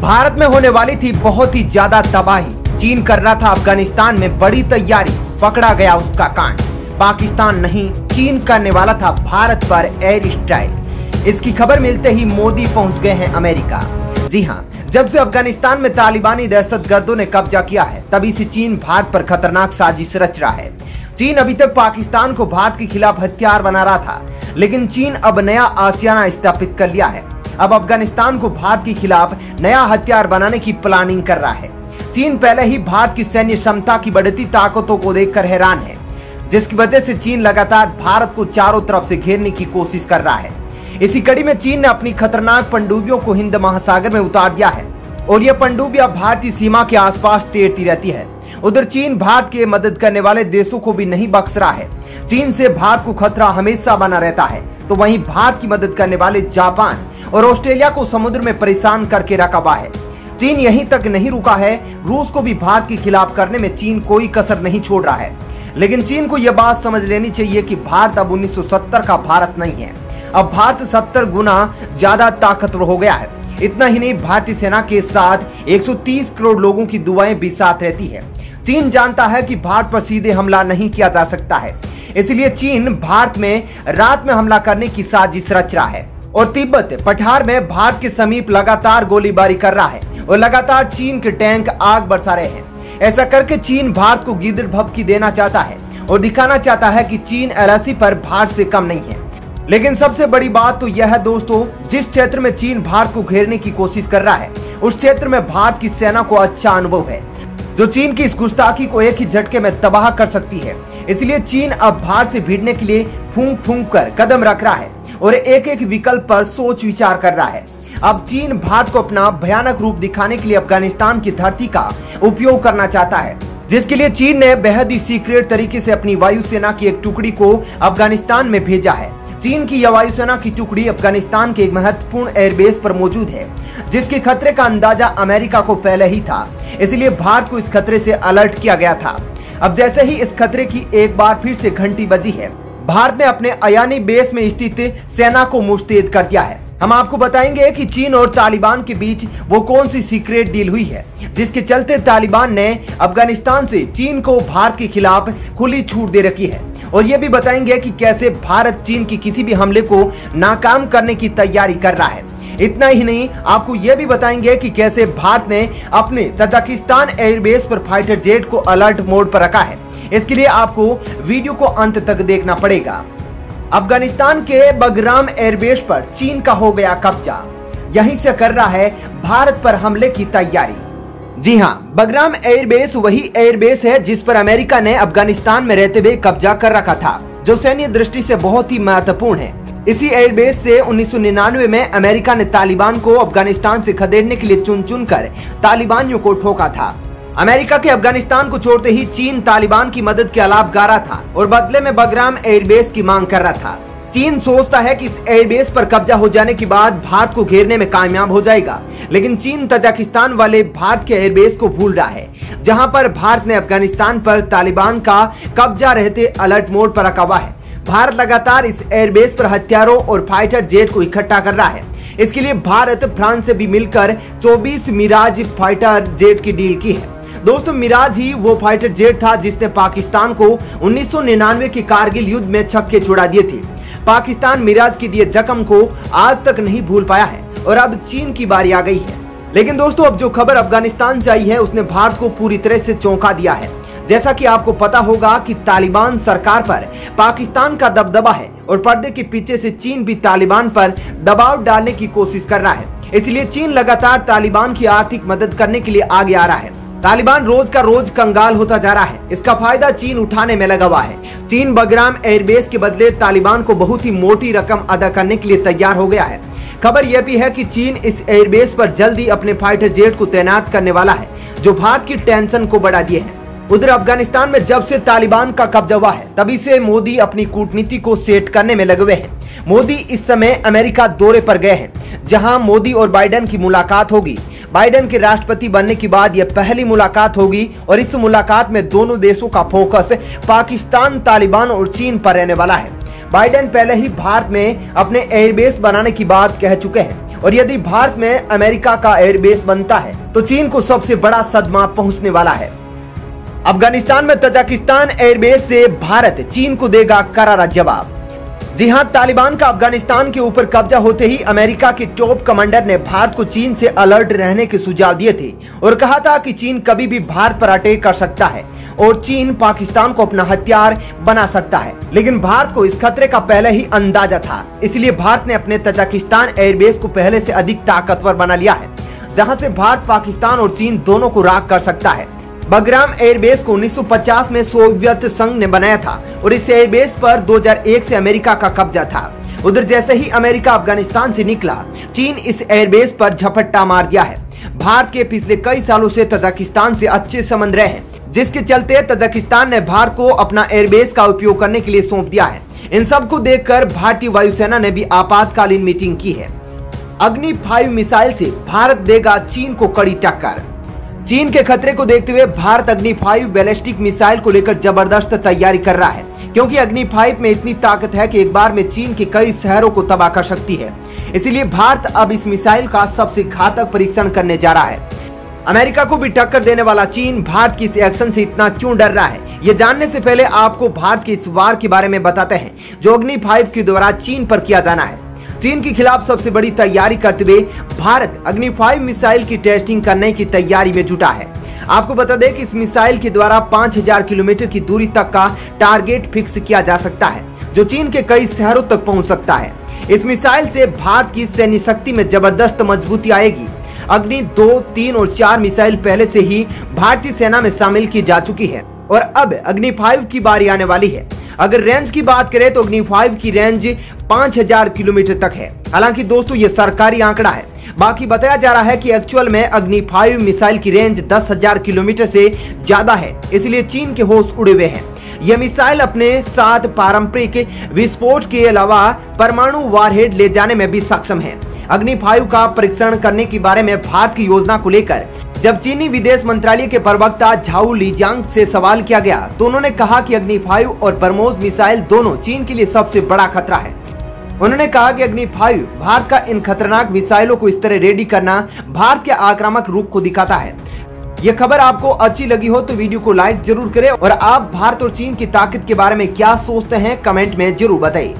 भारत में होने वाली थी बहुत ही ज्यादा तबाही। चीन कर रहा था अफगानिस्तान में बड़ी तैयारी, पकड़ा गया उसका कांड। पाकिस्तान नहीं, चीन करने वाला था भारत पर एयर स्ट्राइक। इसकी खबर मिलते ही मोदी पहुंच गए हैं अमेरिका। जी हां, जब से अफगानिस्तान में तालिबानी दहशतगर्दों ने कब्जा किया है, तभी से चीन भारत पर खतरनाक साजिश रच रहा है। चीन अभी तक पाकिस्तान को भारत के खिलाफ हथियार बना रहा था, लेकिन चीन अब नया आशियाना स्थापित कर लिया है। अब अफगानिस्तान को भारत के खिलाफ नया हथियार बनाने की प्लानिंग कर रहा है। चीन पहले ही भारत की सैन्य क्षमता की बढ़ती ताकतों को देखकर हैरान है, जिसकी वजह से चीन लगातार भारत को चारों तरफ से घेरने की कोशिश कर रहा है। इसी कड़ी में चीन ने अपनी खतरनाक पनडुब्बियों को हिंद महासागर में उतार दिया है और यह पनडुब्बियां भारतीय सीमा के आसपास तैरती रहती है। उधर चीन भारत के मदद करने वाले देशों को भी नहीं बख्श रहा है। चीन से भारत को खतरा हमेशा बना रहता है, तो वहीं भारत की मदद करने वाले जापान और ऑस्ट्रेलिया को समुद्र में परेशान करके रखा हुआ है। चीन यहीं तक नहीं रुका है, रूस को भी भारत के खिलाफ करने में चीन कोई कसर नहीं छोड़ रहा है। लेकिन चीन को यह बात समझ लेनी चाहिए कि भारत अब 1970 का भारत नहीं है। अब भारत 70 गुना ज्यादा ताकतवर हो गया है। इतना ही नहीं, भारतीय सेना के साथ 130 करोड़ लोगों की दुआएं भी साथ रहती है। चीन जानता है कि भारत पर सीधे हमला नहीं किया जा सकता है, इसलिए चीन भारत में रात में हमला करने की साजिश रच रहा है और तिब्बत पठार में भारत के समीप लगातार गोलीबारी कर रहा है और लगातार चीन के टैंक आग बरसा रहे हैं। ऐसा करके चीन भारत को गिदड़ भभकी देना चाहता है और दिखाना चाहता है कि चीन एलएसी पर भारत से कम नहीं है। लेकिन सबसे बड़ी बात तो यह है दोस्तों, जिस क्षेत्र में चीन भारत को घेरने की कोशिश कर रहा है, उस क्षेत्र में भारत की सेना को अच्छा अनुभव है, जो चीन की इस गुस्ताखी को एक ही झटके में तबाह कर सकती है। इसलिए चीन अब भारत से भिड़ने के लिए फूंक फूंक कर कदम रख रहा है और एक एक विकल्प पर सोच विचार कर रहा है। अब चीन भारत को अपना भयानक रूप दिखाने के लिए अफगानिस्तान की धरती का उपयोग करना चाहता है, जिसके लिए चीन ने बेहद ही सीक्रेट तरीके से अपनी वायुसेना की एक टुकड़ी को अफगानिस्तान में भेजा है। चीन की यह वायुसेना की टुकड़ी अफगानिस्तान के एक महत्वपूर्ण एयरबेस पर मौजूद है, जिसके खतरे का अंदाजा अमेरिका को पहले ही था। इसलिए भारत को इस खतरे से अलर्ट किया गया था। अब जैसे ही इस खतरे की एक बार फिर से घंटी बजी है, भारत ने अपने अयानी बेस में स्थित सेना को मुस्तैद कर दिया है। हम आपको बताएंगे कि चीन और तालिबान के बीच वो कौन सी सीक्रेट डील हुई है, जिसके चलते तालिबान ने अफगानिस्तान से चीन को भारत के खिलाफ खुली छूट दे रखी है। और ये भी बताएंगे कि कैसे भारत चीन की किसी भी हमले को नाकाम करने की तैयारी कर रहा है। इतना ही नहीं, आपको ये भी बताएंगे कि कैसे भारत ने अपने तजाकिस्तान एयरबेस पर फाइटर जेट को अलर्ट मोड पर रखा है। इसके लिए आपको वीडियो को अंत तक देखना पड़ेगा। अफगानिस्तान के बगराम एयरबेस पर चीन का हो गया कब्जा, यहीं से कर रहा है भारत पर हमले की तैयारी। जी हां, बगराम एयरबेस वही एयरबेस है जिस पर अमेरिका ने अफगानिस्तान में रहते हुए कब्जा कर रखा था, जो सैन्य दृष्टि से बहुत ही महत्वपूर्ण है। इसी एयरबेस से 1999 में अमेरिका ने तालिबान को अफगानिस्तान से खदेड़ने के लिए चुन चुन कर तालिबानियों को ठोका था। अमेरिका के अफगानिस्तान को छोड़ते ही चीन तालिबान की मदद के अलाप गा रहा था और बदले में बगराम एयरबेस की मांग कर रहा था। चीन सोचता है कि इस एयरबेस पर कब्जा हो जाने के बाद भारत को घेरने में कामयाब हो जाएगा, लेकिन चीन तजाकिस्तान वाले भारत के एयरबेस को भूल रहा है, जहां पर भारत ने अफगानिस्तान पर तालिबान का कब्जा रहते अलर्ट मोड पर रखा हुआ है। भारत लगातार इस एयरबेस पर हथियारों और फाइटर जेट को इकट्ठा कर रहा है। इसके लिए भारत फ्रांस से भी मिलकर 24 मिराज फाइटर जेट की डील की है। दोस्तों, मिराज ही वो फाइटर जेट था जिसने पाकिस्तान को 1999 के कारगिल युद्ध में छक्के छुड़ा दिए थे। पाकिस्तान मिराज के दिए जख्म को आज तक नहीं भूल पाया है और अब चीन की बारी आ गई है। लेकिन दोस्तों, अब जो खबर अफगानिस्तान से आई है, उसने भारत को पूरी तरह से चौंका दिया है। जैसा कि आपको पता होगा कि तालिबान सरकार पर पाकिस्तान का दबदबा है और पर्दे के पीछे से चीन भी तालिबान पर दबाव डालने की कोशिश कर रहा है। इसलिए चीन लगातार तालिबान की आर्थिक मदद करने के लिए आगे आ रहा है। तालिबान रोज का रोज कंगाल होता जा रहा है, इसका फायदा चीन उठाने में लगा हुआ है। चीन बगराम एयरबेस के बदले तालिबान को बहुत ही मोटी रकम अदा करने के लिए तैयार हो गया है। खबर यह भी है कि चीन इस एयरबेस पर जल्दी अपने फाइटर जेट को तैनात करने वाला है, जो भारत की टेंशन को बढ़ा दिए है। उधर अफगानिस्तान में जब से तालिबान का कब्जा हुआ है, तभी से मोदी अपनी कूटनीति को सेट करने में लगे हुए हैं। मोदी इस समय अमेरिका दौरे पर गए हैं, जहां मोदी और बाइडेन की मुलाकात होगी। बाइडेन के राष्ट्रपति बनने के बाद यह पहली मुलाकात होगी और इस मुलाकात में दोनों देशों का फोकस पाकिस्तान, तालिबान और चीन पर रहने वाला है। बाइडेन पहले ही भारत में अपने एयरबेस बनाने की बात कह चुके हैं और यदि भारत में अमेरिका का एयरबेस बनता है तो चीन को सबसे बड़ा सदमा पहुंचने वाला है। अफगानिस्तान में तजाकिस्तान एयरबेस से भारत चीन को देगा करारा जवाब। जी हां, तालिबान का अफगानिस्तान के ऊपर कब्जा होते ही अमेरिका के टॉप कमांडर ने भारत को चीन से अलर्ट रहने के सुझाव दिए थे और कहा था कि चीन कभी भी भारत पर अटैक कर सकता है और चीन पाकिस्तान को अपना हथियार बना सकता है। लेकिन भारत को इस खतरे का पहले ही अंदाजा था, इसलिए भारत ने अपने तजाकिस्तान एयरबेस को पहले से अधिक ताकतवर बना लिया है, जहां से भारत पाकिस्तान और चीन दोनों को राख कर सकता है। बगराम एयरबेस को 1950 में सोवियत संघ ने बनाया था और इस एयरबेस पर 2001 से अमेरिका का कब्जा था। उधर जैसे ही अमेरिका अफगानिस्तान से निकला, चीन इस एयरबेस पर झपट्टा मार दिया है। भारत के पिछले कई सालों से तजाकिस्तान से अच्छे संबंध रहे हैं, जिसके चलते तजाकिस्तान ने भारत को अपना एयरबेस का उपयोग करने के लिए सौंप दिया है। इन सब को देखकर भारतीय वायुसेना ने भी आपातकालीन मीटिंग की है। अग्नि 5 मिसाइल से भारत देगा चीन को कड़ी टक्कर। चीन के खतरे को देखते हुए भारत अग्नि 5 बैलिस्टिक मिसाइल को लेकर जबरदस्त तैयारी कर रहा है, क्योंकि अग्नि 5 में इतनी ताकत है कि एक बार में चीन के कई शहरों को तबाह कर सकती है। इसीलिए भारत अब इस मिसाइल का सबसे घातक परीक्षण करने जा रहा है। अमेरिका को भी टक्कर देने वाला चीन भारत की इस एक्शन से इतना क्यों डर रहा है, ये जानने से पहले आपको भारत के इस वार के बारे में बताते हैं जो अग्नि 5 के द्वारा चीन पर किया जाना है। चीन के खिलाफ सबसे बड़ी तैयारी करते हुए भारत अग्नि 5 मिसाइल की टेस्टिंग करने की तैयारी में जुटा है। आपको बता दें कि इस मिसाइल के द्वारा 5000 किलोमीटर की दूरी तक का टारगेट फिक्स किया जा सकता है, जो चीन के कई शहरों तक पहुंच सकता है। इस मिसाइल से भारत की सैन्य शक्ति में जबरदस्त मजबूती आएगी। अग्नि 2, 3 और 4 मिसाइल पहले से ही भारतीय सेना में शामिल की जा चुकी है और अब अग्नि 5 की बारी आने वाली है। अगर रेंज की बात करें तो अग्नि 5 की रेंज 5000 किलोमीटर तक है। हालांकि दोस्तों ये सरकारी आंकड़ा है, बाकी बताया जा रहा है कि एक्चुअल में अग्नि 5 मिसाइल की रेंज 10,000 किलोमीटर से ज्यादा है, इसलिए चीन के होश उड़े हुए हैं। यह मिसाइल अपने साथ पारंपरिक विस्फोट के अलावा परमाणु वारहेड ले जाने में भी सक्षम है। अग्नि 5 का परीक्षण करने के बारे में भारत की योजना को लेकर जब चीनी विदेश मंत्रालय के प्रवक्ता झाओ लिजियांग से सवाल किया गया तो उन्होंने कहा कि अग्नि 5 और ब्रह्मोस मिसाइल दोनों चीन के लिए सबसे बड़ा खतरा है। उन्होंने कहा कि अग्नि 5 भारत का इन खतरनाक मिसाइलों को इस तरह रेडी करना भारत के आक्रामक रूप को दिखाता है। यह खबर आपको अच्छी लगी हो तो वीडियो को लाइक जरूर करें और आप भारत और चीन की ताकत के बारे में क्या सोचते हैं कमेंट में जरूर बताइए।